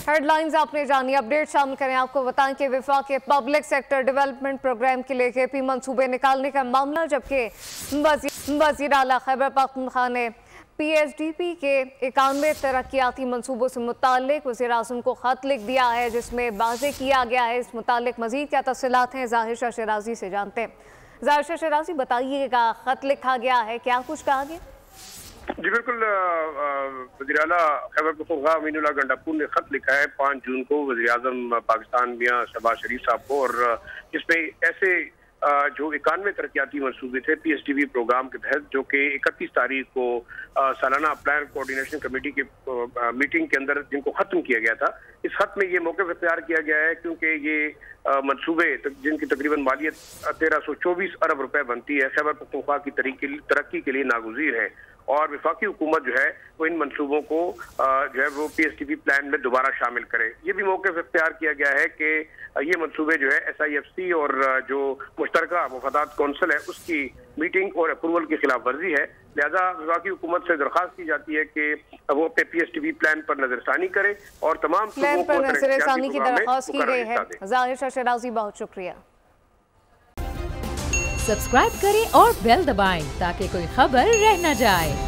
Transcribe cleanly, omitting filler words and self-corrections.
Head lines आपने जानी, update शामिल करें। आपको बताएं कि वफाक के पब्लिक सेक्टर डेवलपमेंट प्रोग्राम के लिए केपी मंसूबे निकालने का मामला, जबकि वज़ीर आला खैबर पख्तूनख्वा ने PSDP के 91 तरक्याती मंसूबों से मुतालिक वज़ीर आज़म को ख़त लिख दिया है, जिसमें वाज़ेह किया गया है। इस मुतालिक मज़ीद क्या तफ़सीलात हैं, ज़ाहिर शाह शिराज़ी से जानते हैं। ज़ाहिर शाह शिराज़ी, बताइएगा, ख़त लिखा गया है, क्या कुछ कहा गया? जी बिल्कुल, वज़ीर आला खैबर पख्तूनख्वा अमीनुल्लाह गंडापुर ने खत लिखा है 5 जून को वज़ीर आज़म पाकिस्तान मियां शहबाज शरीफ साहब को, और जिसमें ऐसे जो 91 तरक्याती मंसूबे थे PSDP प्रोग्राम के तहत, जो कि 31 तारीख को सालाना प्लान कोऑर्डिनेशन कमेटी के मीटिंग के अंदर जिनको ख़त्म किया गया था, इस खत में ये मौक़िफ़ इख्तियार किया गया है क्योंकि ये मंसूबे जिनकी तकरीबन मालियत 1324 अरब रुपए बनती है, खैबर पख्तूनख्वा की तरक्की के लिए नागुज़ीर है। और वफाकी हुकूमत जो है वो इन मंसूबों को जो है वो PSDP प्लान में दोबारा शामिल करे। ये भी मौक़िफ़ इख्तियार किया गया है कि ये मंसूबे जो है SIFC और जो मुश्तरका मुफादात कौंसिल है उसकी मीटिंग और अप्रूवल की खिलाफ वर्जी है। लिहाजा वफाकी हुकूमत से दरख्वास्त की जाती है कि वो अपने PSDP प्लान पर नजरसानी करे और तमाम प्लान पर नजरसानी की दरख्वास्त की गई है। ज़ाहिर शाह शिराज़ी, बहुत शुक्रिया। सब्सक्राइब करें और बेल दबाएं ताकि कोई खबर रह न जाए।